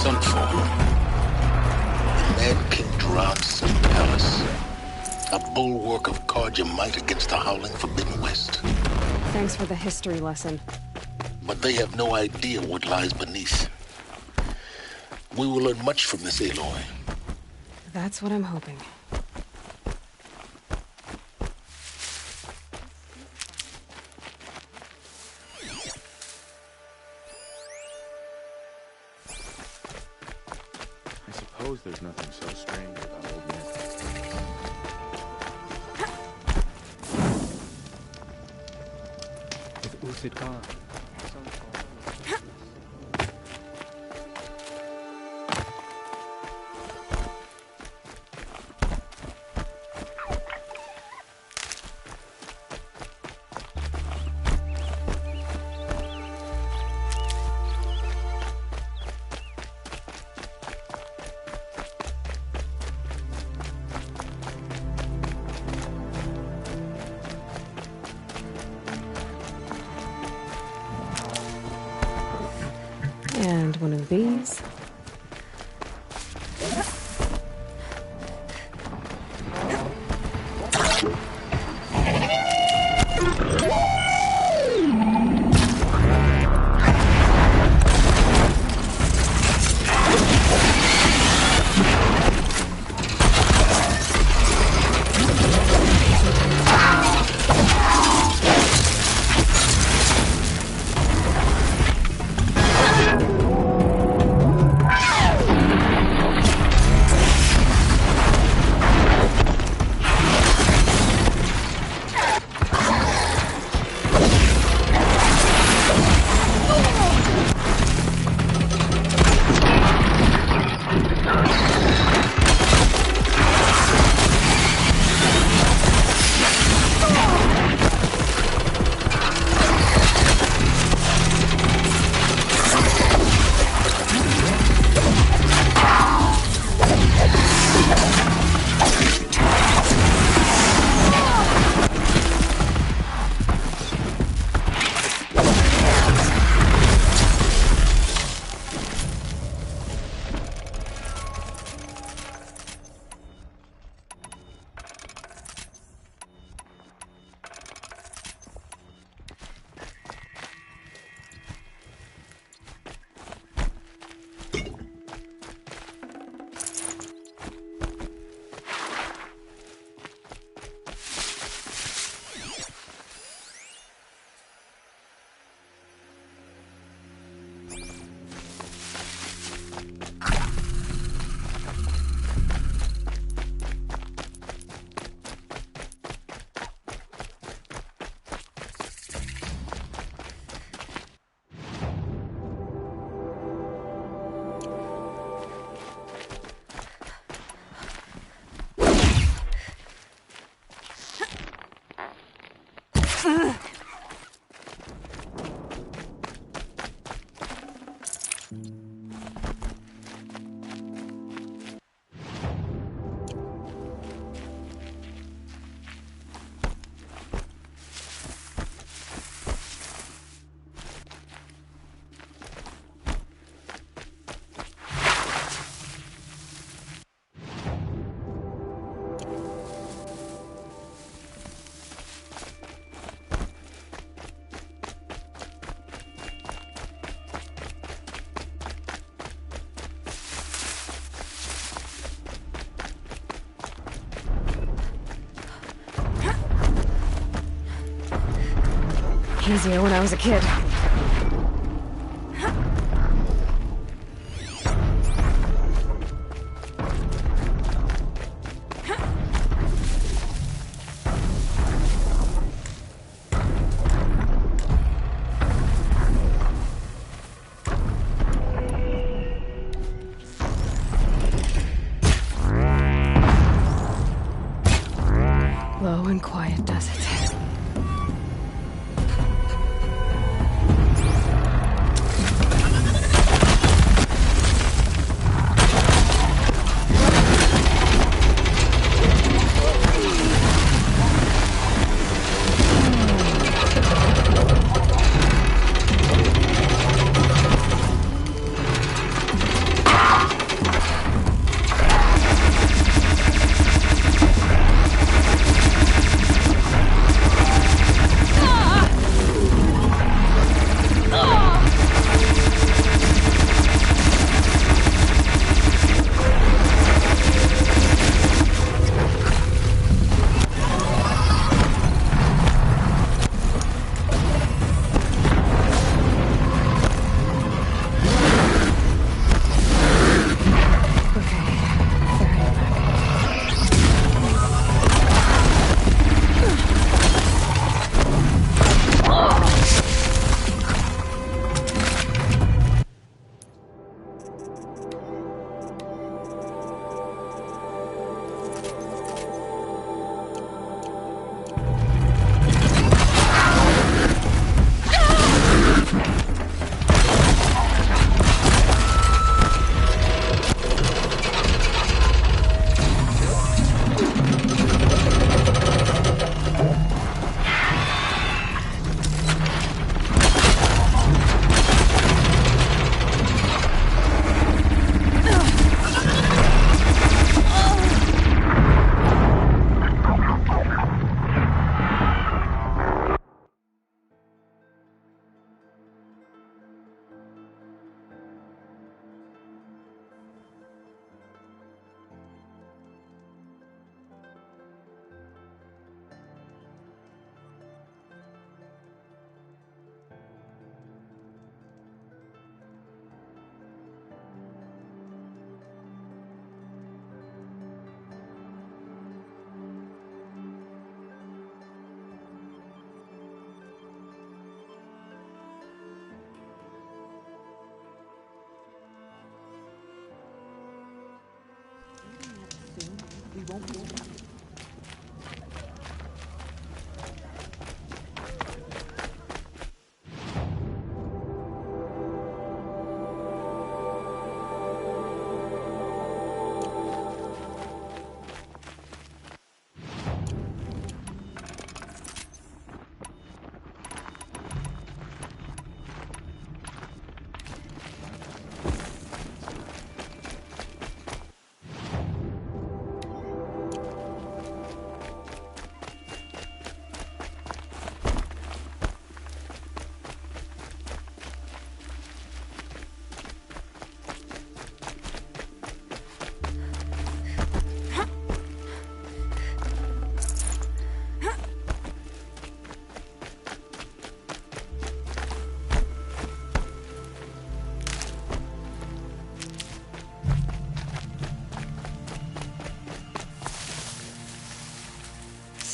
Sunfall. The Mad King Duran's Sun Palace. A bulwark of Carja might against the howling Forbidden West. Thanks for the history lesson. But they have no idea what lies beneath. We will learn much from this Aloy. That's what I'm hoping. I suppose there's nothing so strange about old men. With Uthid gone. And one of these. Easier when I was a kid. Low and quiet does it.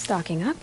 Stocking up.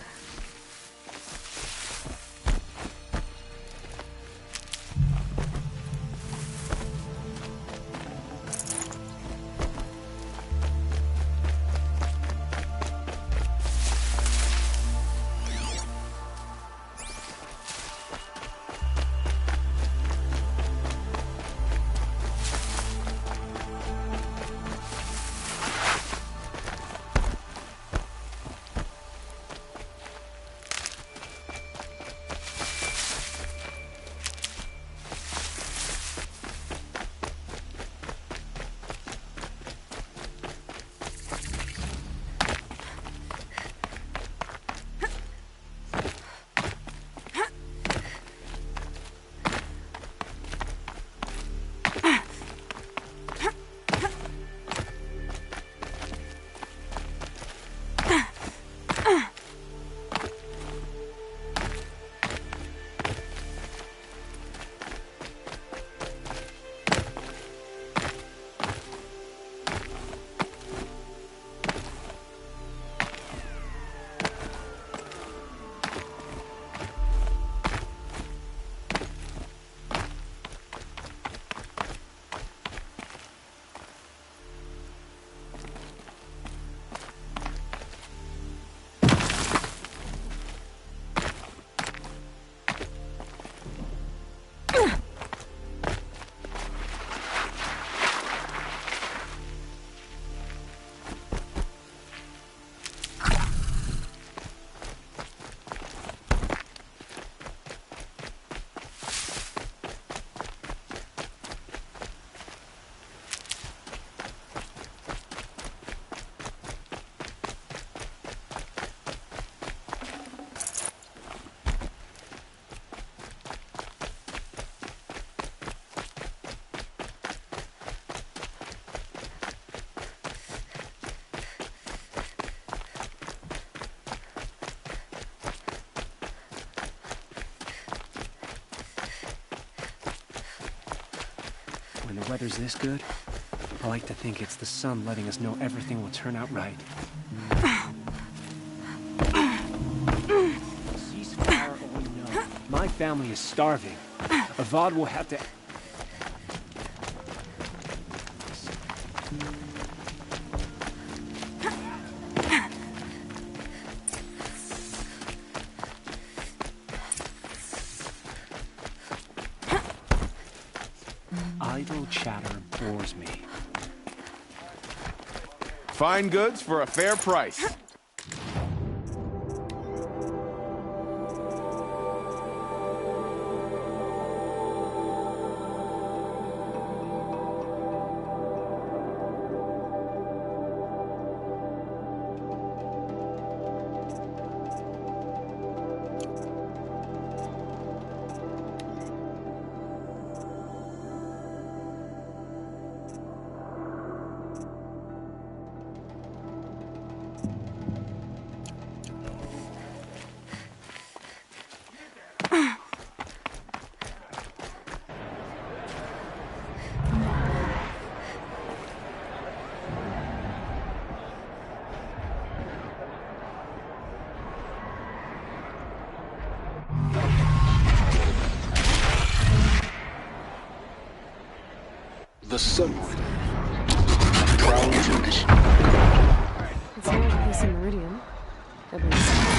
When the weather's this good, I like to think it's the sun letting us know everything will turn out right. Ceasefire or no, my family is starving. Avad will have to... Idle chatter bores me. Fine goods for a fair price. The Sunward. Prowls in this. It's not like this in Meridian. At least.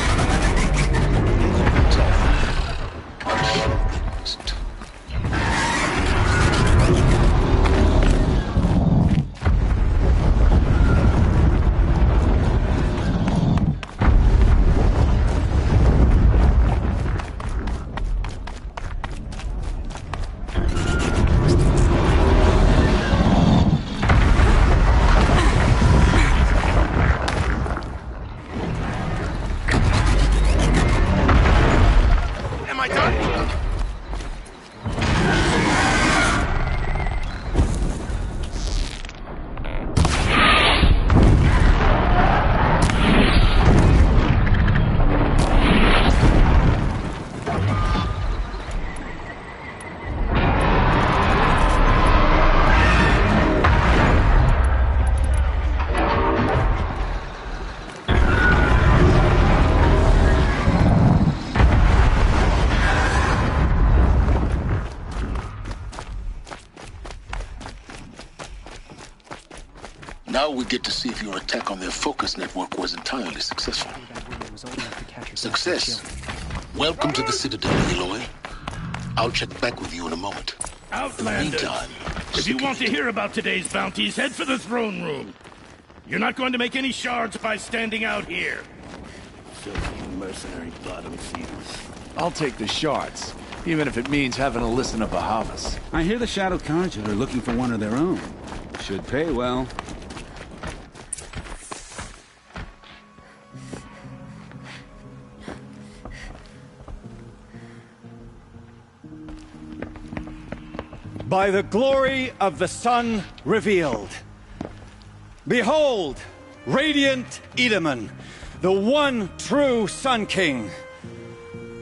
Now we get to see if your attack on their focus network was entirely successful. Success. Welcome to the Citadel, Aloy. I'll check back with you in a moment. Outlander, Meantime, if you want to hear about today's bounties, head for the throne room. You're not going to make any shards by standing out here. Filthy mercenary bottom feeders. I'll take the shards, even if it means having to listen to Bahavas. I hear the Shadow Carja are looking for one of their own. Should pay well. By the glory of the sun revealed. Behold, radiant Edaman, the one true Sun King,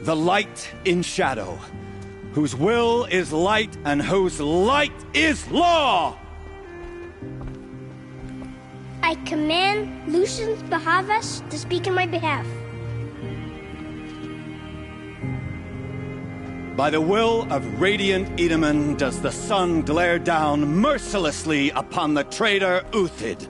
the light in shadow, whose will is light and whose light is law! I command Lucian Bahavas to speak in my behalf. By the will of radiant Edaman does the sun glare down mercilessly upon the traitor Uthid.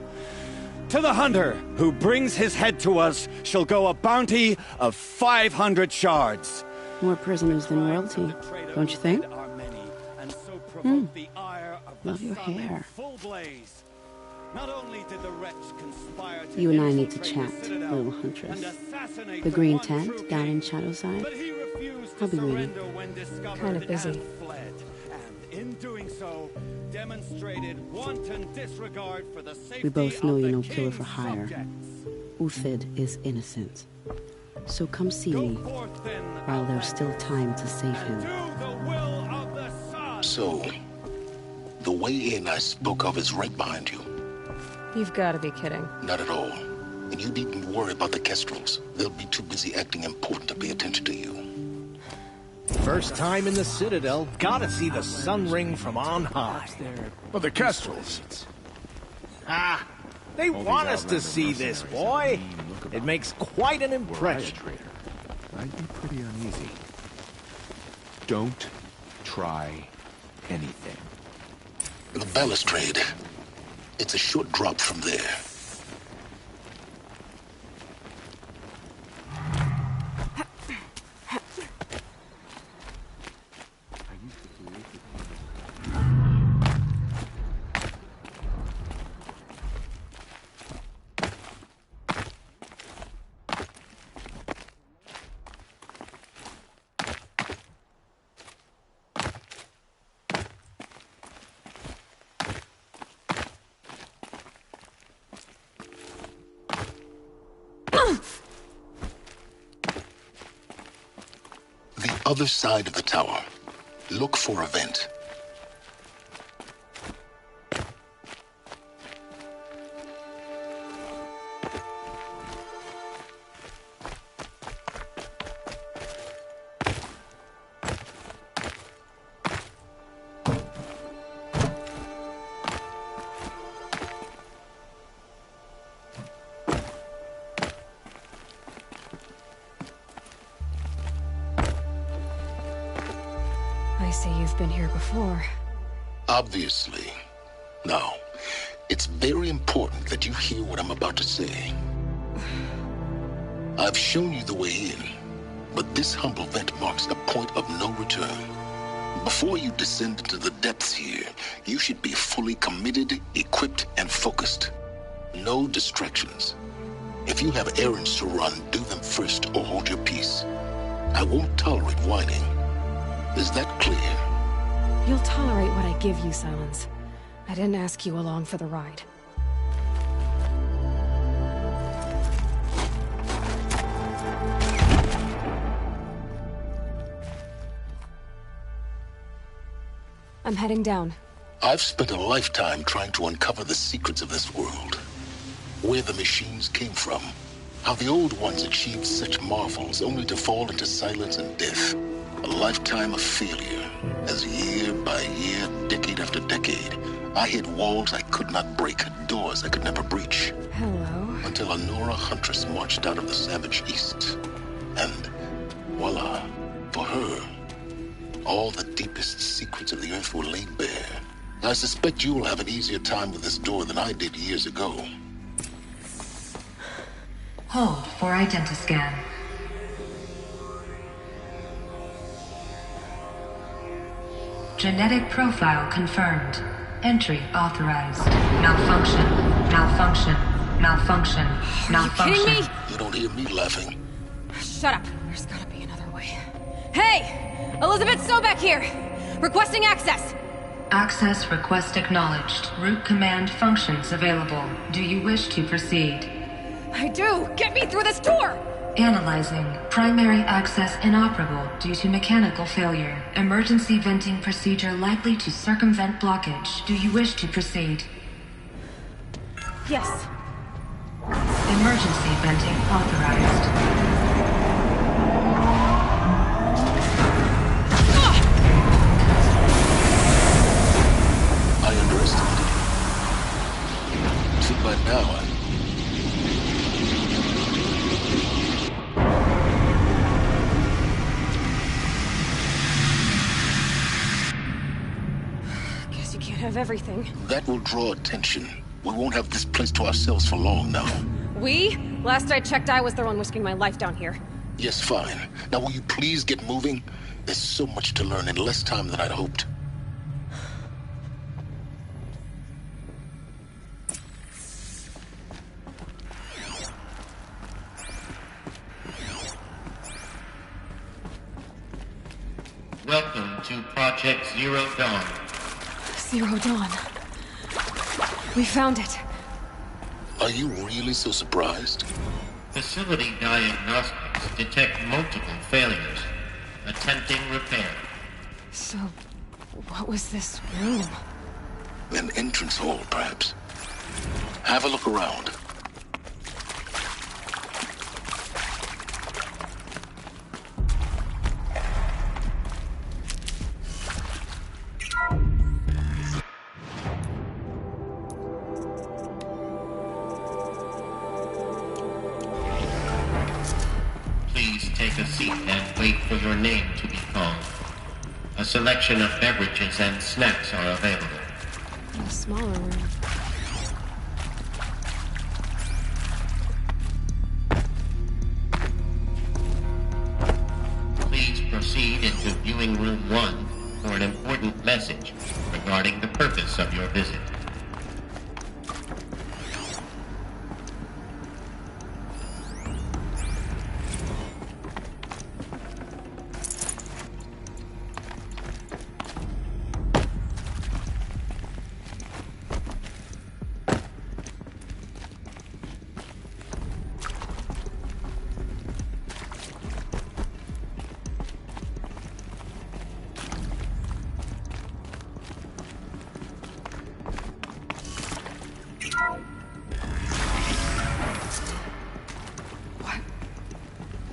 To the hunter who brings his head to us shall go a bounty of 500 shards. More prisoners than royalty, don't you think? Love your hair. You and I need to chat, little huntress. The green tent down in Shadowside? I'll be waiting. Kind of busy. We both know you're no killer for hire. Uthid is innocent. So come see me while there's still time to save him. So, the way in I spoke of is right behind you. You've got to be kidding. Not at all. And you needn't worry about the Kestrels. They'll be too busy acting important to pay attention to you. First time in the Citadel, gotta see the sun ring from on high. Well, the Kestrels. Ah, they want us to see this, boy. It makes quite an impression. I'd be pretty uneasy. Don't try anything. The balustrade. It's a short drop from there. Other side of the tower. Look for a vent. I see you've been here before. Obviously. Now, it's very important that you hear what I'm about to say. I've shown you the way in, but this humble vent marks a point of no return. Before you descend into the depths here, you should be fully committed, equipped, and focused. No distractions. If you have errands to run, do them first or hold your peace. I won't tolerate whining. Is that clear? You'll tolerate what I give you, Silence. I didn't ask you along for the ride. I'm heading down. I've spent a lifetime trying to uncover the secrets of this world. Where the machines came from. How the old ones achieved such marvels only to fall into silence and death. A lifetime of failure, as year by year, decade after decade, I hit walls I could not break, doors I could never breach. Hello. Until a Nora huntress marched out of the savage east. And voila, for her, all the deepest secrets of the Earth were laid bare. I suspect you'll have an easier time with this door than I did years ago. Hold for identiscan. Genetic profile confirmed. Entry authorized. Malfunction. Malfunction. Malfunction. Malfunction. Are you kidding me? You don't hear me laughing. Shut up. There's gotta be another way. Hey! Elizabeth Sobek here! Requesting access! Access request acknowledged. Root command functions available. Do you wish to proceed? I do! Get me through this door! Analyzing. Primary access inoperable due to mechanical failure. Emergency venting procedure likely to circumvent blockage. Do you wish to proceed? Yes. Emergency venting authorized. I underestimated you. See, by now, Guess you can't have everything. That will draw attention. We won't have this place to ourselves for long now. We? Last I checked, I was the one risking my life down here. Yes, fine. Now will you please get moving? There's so much to learn in less time than I'd hoped. Welcome to Project Zero Dawn. Zero Dawn. We found it. Are you really so surprised? Facility diagnostics detect multiple failures. Attempting repair. So, what was this room? An entrance hall, perhaps. Have a look around. Take a seat and wait for your name to be called. A selection of beverages and snacks are available. A smaller room. Please proceed into viewing room 1 for an important message regarding the purpose of your visit.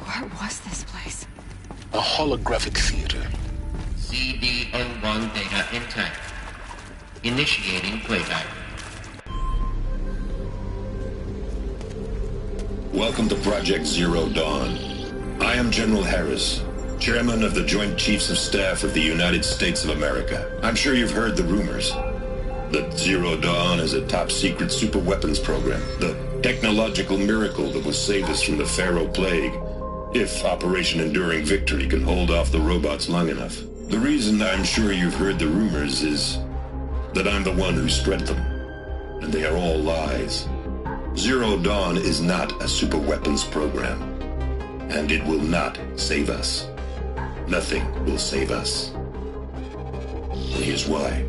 What was this place? A holographic theater. CD01 data intact. Initiating playback. Welcome to Project Zero Dawn. I am General Harris, Chairman of the Joint Chiefs of Staff of the United States of America. I'm sure you've heard the rumors that Zero Dawn is a top-secret superweapons program. The Technological miracle that will save us from the Pharaoh Plague, if Operation Enduring Victory can hold off the robots long enough. The reason I'm sure you've heard the rumors is that I'm the one who spread them, and they are all lies. Zero Dawn is not a superweapons program, and it will not save us. Nothing will save us. And here's why.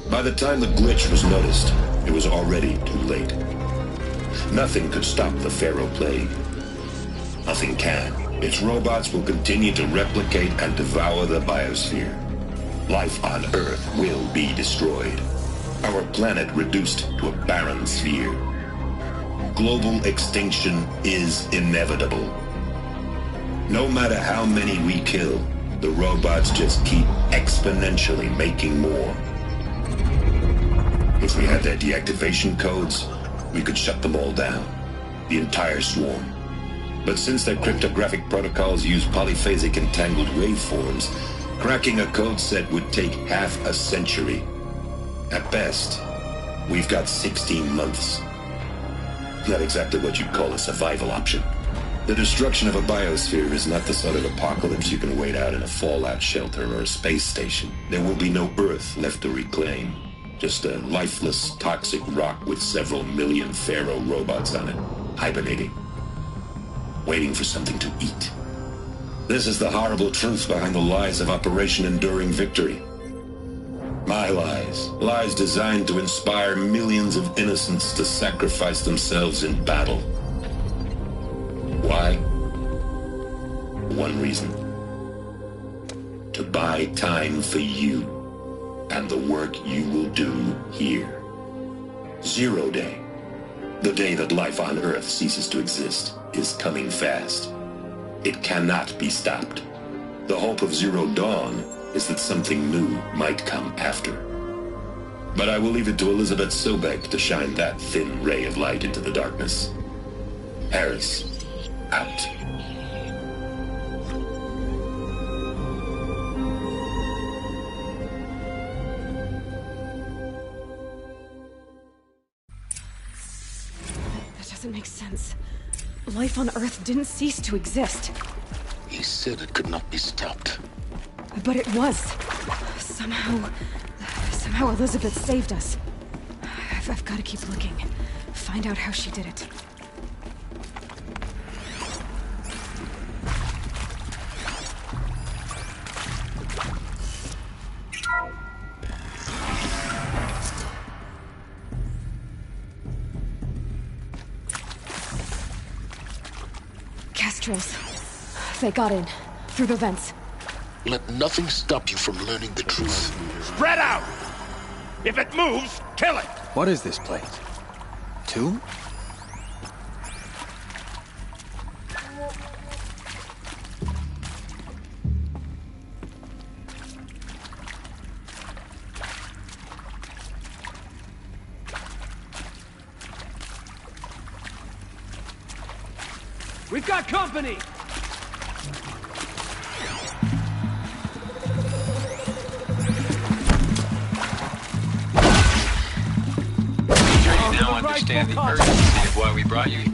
By the time the glitch was noticed, it was already too late. Nothing could stop the Pharaoh Plague. Nothing can. Its robots will continue to replicate and devour the biosphere. Life on Earth will be destroyed. Our planet reduced to a barren sphere. Global extinction is inevitable. No matter how many we kill, the robots just keep exponentially making more. If we had their deactivation codes, we could shut them all down. The entire swarm. But since their cryptographic protocols use polyphasic entangled waveforms, cracking a code set would take half a century. At best, we've got 16 months. Not exactly what you'd call a survival option. The destruction of a biosphere is not the sort of apocalypse you can wait out in a fallout shelter or a space station. There will be no Earth left to reclaim. Just a lifeless, toxic rock with several million Pharaoh robots on it, hibernating. Waiting for something to eat. This is the horrible truth behind the lies of Operation Enduring Victory. My lies. Lies designed to inspire millions of innocents to sacrifice themselves in battle. Why? One reason. To buy time for you and the work you will do here. Zero Day. The day that life on Earth ceases to exist is coming fast. It cannot be stopped. The hope of Zero Dawn is that something new might come after. But I will leave it to Elizabeth Sobek to shine that thin ray of light into the darkness. Harris, out. That doesn't make sense. Life on Earth didn't cease to exist. He said it could not be stopped. But it was. Somehow Elizabeth saved us. I've got to keep looking. Find out how she did it. Kestrels. They got in. Through the vents. Let nothing stop you from learning the truth. Spread out! If it moves, kill it! What is this place? 2? We've got company! Now understand the urgency of why we brought you here.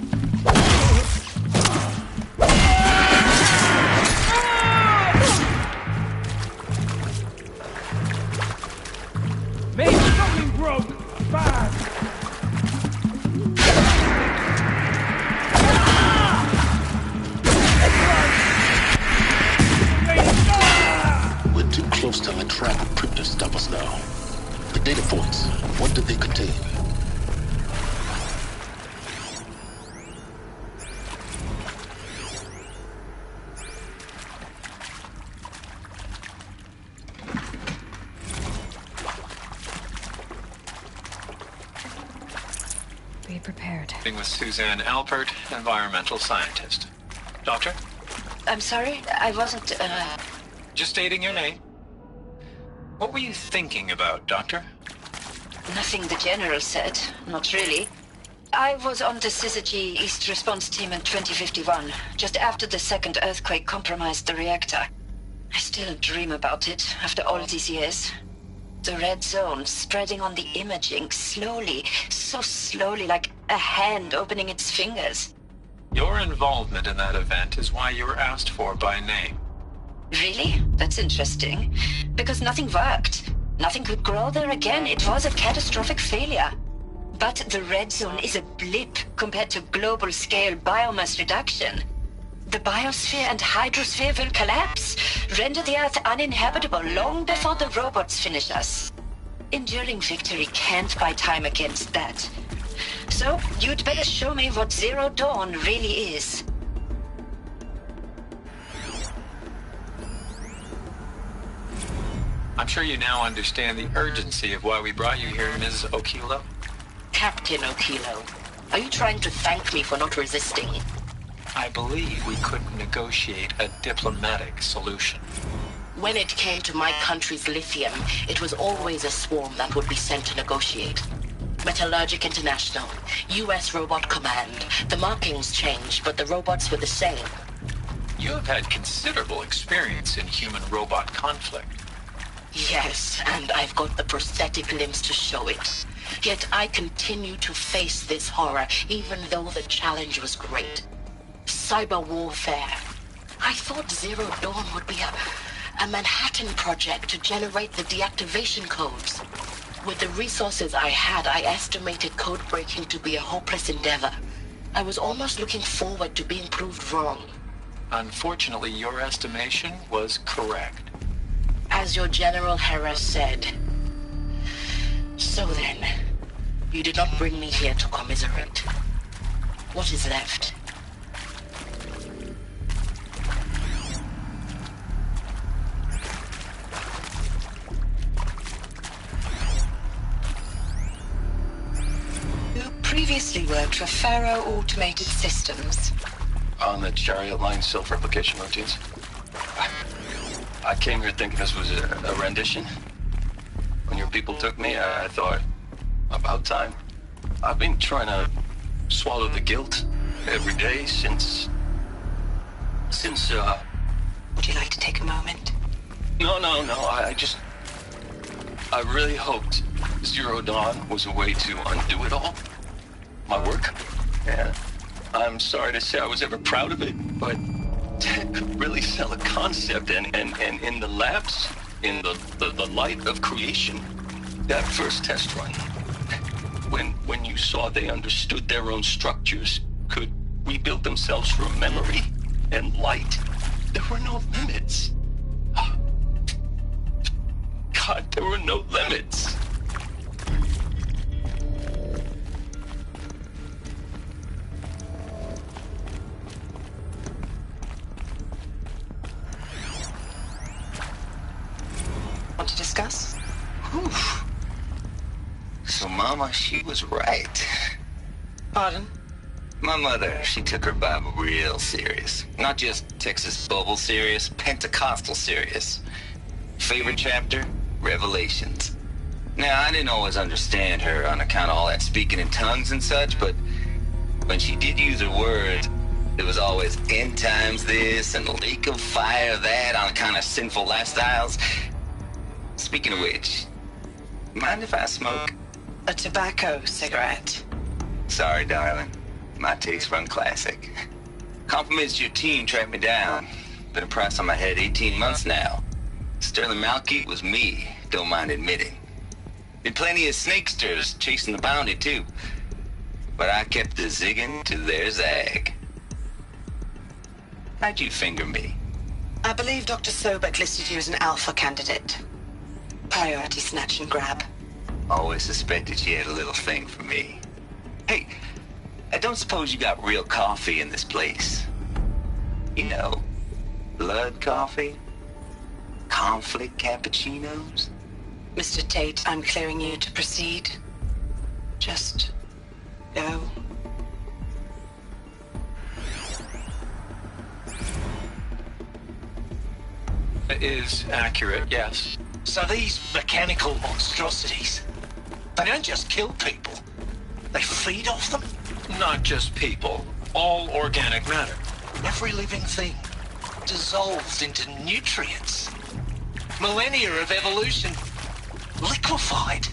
Maybe something broke! Bad! We're too close to the trap of Crypt to stop us now. The data points, what did they contain? Be prepared. With Suzanne Alpert, environmental scientist. Doctor? I'm sorry, I wasn't, Just stating your name. What were you thinking about, Doctor? Nothing the General said. Not really. I was on the Syzygy East Response Team in 2051, just after the second earthquake compromised the reactor. I still dream about it, after all these years. The red zone spreading on the imaging, slowly, so slowly, like a hand opening its fingers. Your involvement in that event is why you were asked for by name. Really? That's interesting. Because nothing worked. Nothing could grow there again. It was a catastrophic failure. But the red zone is a blip compared to global-scale biomass reduction. The biosphere and hydrosphere will collapse, render the Earth uninhabitable long before the robots finish us. Enduring victory can't buy time against that. So, you'd better show me what Zero Dawn really is. I'm sure you now understand the urgency of why we brought you here, Ms. Okilo. Captain Okilo, are you trying to thank me for not resisting? I believe we could negotiate a diplomatic solution. When it came to my country's lithium, it was always a swarm that would be sent to negotiate. Metallurgic International, U.S. Robot Command. The markings changed, but the robots were the same. You have had considerable experience in human-robot conflict. Yes, and I've got the prosthetic limbs to show it. Yet I continue to face this horror, even though the challenge was great. Cyber warfare. I thought Zero Dawn would be a Manhattan project to generate the deactivation codes. With the resources I had, I estimated code breaking to be a hopeless endeavor. I was almost looking forward to being proved wrong. Unfortunately, your estimation was correct. As your General Hera said. So then, you did not bring me here to commiserate. What is left? You previously worked for Faro Automated Systems. On the Chariot Line self-replication routines. I came here thinking this was a rendition. When your people took me, I thought, about time. I've been trying to swallow the guilt every day since... Would you like to take a moment? No, I really hoped Zero Dawn was a way to undo it all. My work. Yeah. I'm sorry to say I was ever proud of it, but to really sell a concept and in the labs, in the light of creation, that first test run, when you saw they understood their own structures, could rebuild themselves from memory and light, there were no limits. God, there were no limits. Want to discuss? Oof. So Mama, she was right. Pardon? My mother, she took her Bible real serious. Not just Texas Bible serious, Pentecostal serious. Favorite chapter? Revelations. Now, I didn't always understand her on account of all that speaking in tongues and such, but when she did use her words, there was always end times this and lake of fire that on account of sinful lifestyles. Speaking of which, mind if I smoke? A tobacco cigarette. Sorry, darling. My taste run classic. Compliments to your team tracked me down. Been a price on my head 18 months now. Sterling Malkeet was me, don't mind admitting. Been plenty of snakesters chasing the bounty, too. But I kept the zigging to their zag. How'd you finger me? I believe Dr. Sobek listed you as an alpha candidate. Priority snatch and grab. Always suspected she had a little thing for me. Hey, I don't suppose you got real coffee in this place. You know, blood coffee? Conflict cappuccinos? Mr. Tate, I'm clearing you to proceed. Just go. It is accurate, yes. So these mechanical monstrosities, they don't just kill people, they feed off them? Not just people, all organic matter. Every living thing dissolved into nutrients. Millennia of evolution liquefied.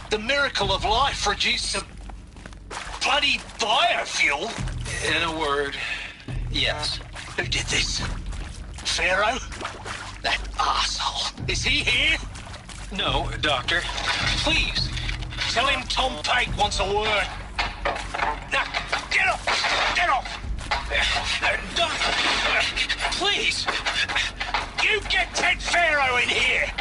The miracle of life reduced to bloody biofuel? In a word, yes. Who did this? Pharaoh? That arsehole. Is he here? No, Doctor. Please. Tell him Tom Pate wants a word. Now, get off! Get off! Doctor, please! You get Ted Pharaoh in here!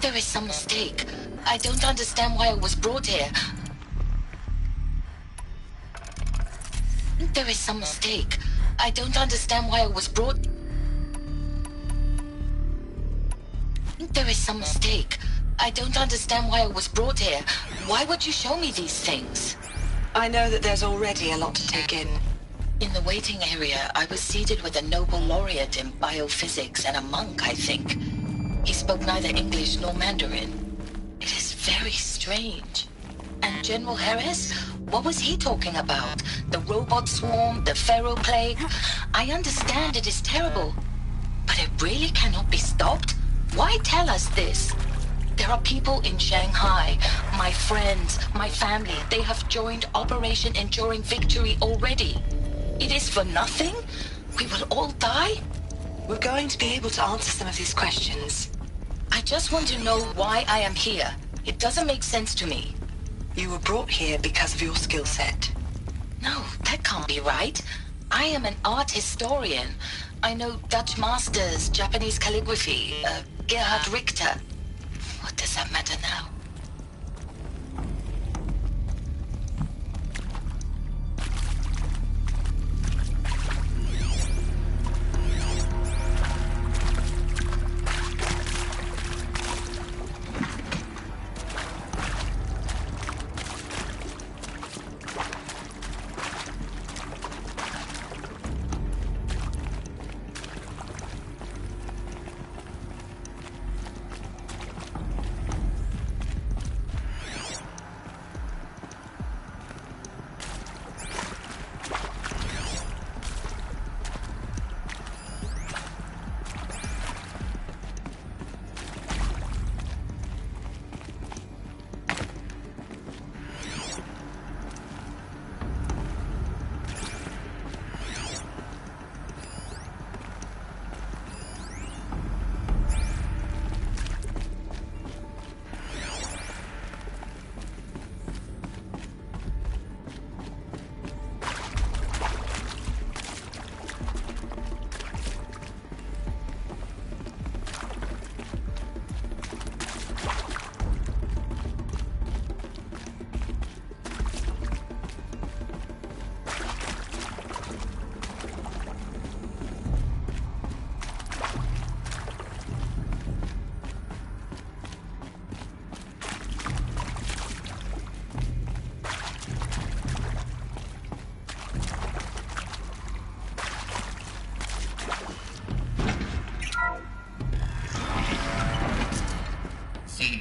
There is some mistake. I don't understand why I was brought here. There is some mistake. I don't understand why I was brought... There is some mistake. I don't understand why I was brought here. Why would you show me these things? I know that there's already a lot to take in. In the waiting area, I was seated with a Nobel laureate in biophysics and a monk, I think. He spoke neither English nor Mandarin. It is very strange. And General Harris? What was he talking about? The robot swarm? The Pharaoh plague? I understand it is terrible. But it really cannot be stopped? Why tell us this? There are people in Shanghai, my friends, my family. They have joined Operation Enduring Victory already. It is for nothing? We will all die? We're going to be able to answer some of these questions. I just want to know why I am here. It doesn't make sense to me. You were brought here because of your skill set. No, that can't be right. I am an art historian. I know Dutch masters, Japanese calligraphy, Gerhard Richter. What does that matter now?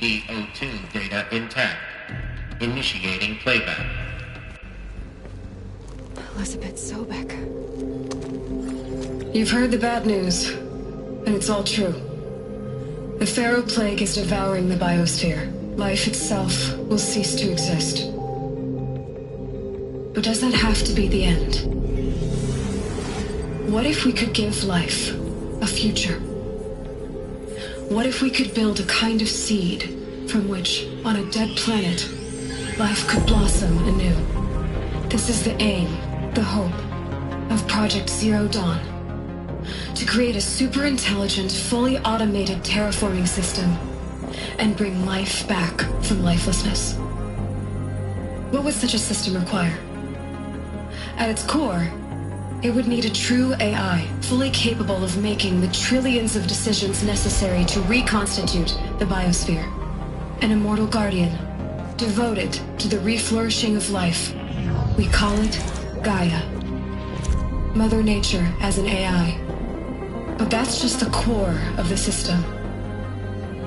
CD02 data intact. Initiating playback. Elizabeth Sobek. You've heard the bad news, and it's all true. The Pharaoh plague is devouring the biosphere. Life itself will cease to exist. But does that have to be the end? What if we could give life a future? What if we could build a kind of seed from which, on a dead planet, life could blossom anew? This is the aim, the hope, of Project Zero Dawn. To create a super-intelligent, fully automated terraforming system and bring life back from lifelessness. What would such a system require? At its core, it would need a true AI, fully capable of making the trillions of decisions necessary to reconstitute the biosphere. An immortal guardian, devoted to the reflourishing of life We call it Gaia. Mother Nature as an AI. But that's just the core of the system.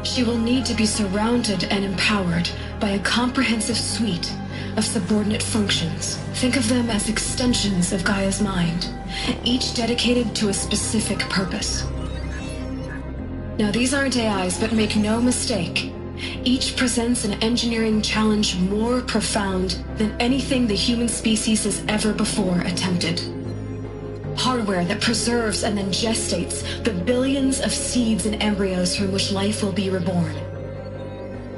She will need to be surrounded and empowered by a comprehensive suite of subordinate functions. Think of them as extensions of Gaia's mind, each dedicated to a specific purpose. Now, these aren't AIs, but make no mistake, each presents an engineering challenge more profound than anything the human species has ever before attempted. Hardware that preserves and then gestates the billions of seeds and embryos from which life will be reborn.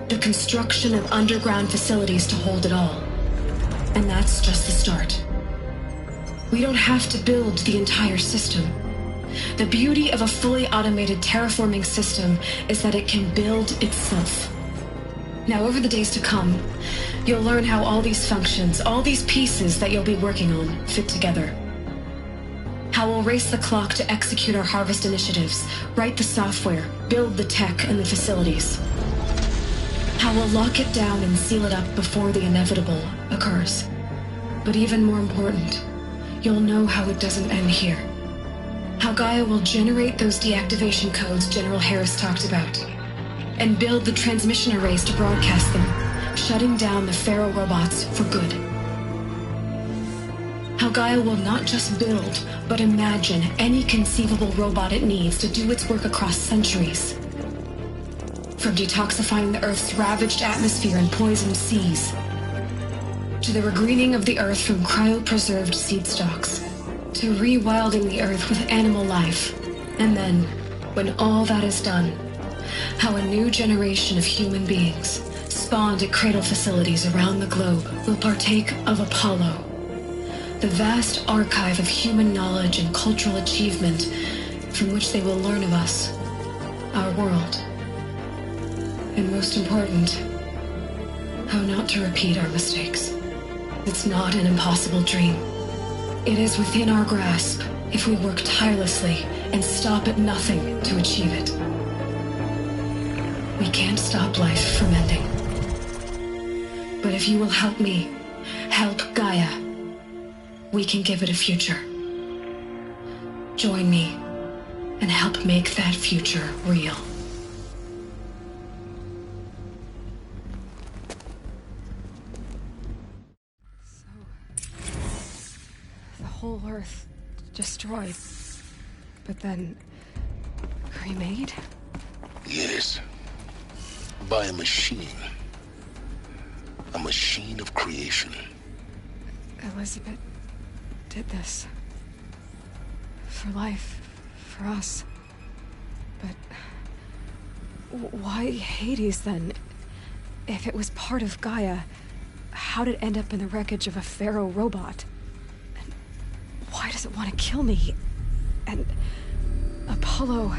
The construction of underground facilities to hold it all. And that's just the start. We don't have to build the entire system. The beauty of a fully automated terraforming system is that it can build itself. Now, over the days to come, you'll learn how all these functions, all these pieces that you'll be working on, fit together. How we'll race the clock to execute our harvest initiatives, write the software, build the tech and the facilities. How we'll lock it down and seal it up before the inevitable occurs. But even more important, you'll know how it doesn't end here. How Gaia will generate those deactivation codes General Harris talked about, and build the transmission arrays to broadcast them, shutting down the Pharaoh robots for good. How Gaia will not just build, but imagine any conceivable robot it needs to do its work across centuries. From detoxifying the Earth's ravaged atmosphere and poisoned seas, to the regreening of the Earth from cryopreserved seed stalks, to rewilding the Earth with animal life. And then, when all that is done, how a new generation of human beings, spawned at cradle facilities around the globe, will partake of Apollo, the vast archive of human knowledge and cultural achievement from which they will learn of us, our world. And most important, how not to repeat our mistakes. It's not an impossible dream. It is within our grasp if we work tirelessly and stop at nothing to achieve it. We can't stop life from ending. But if you will help me, help Gaia, we can give it a future. Join me and help make that future real. The whole Earth destroyed, but then remade? Yes. By a machine. A machine of creation. Elizabeth did this. For life. For us. But why Hades then? If it was part of Gaia, how did it end up in the wreckage of a Pharaoh robot? And why does it want to kill me? And Apollo,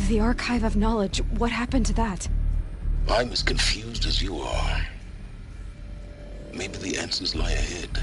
the archive of knowledge, what happened to that? I'm as confused as you are. Maybe the answers lie ahead.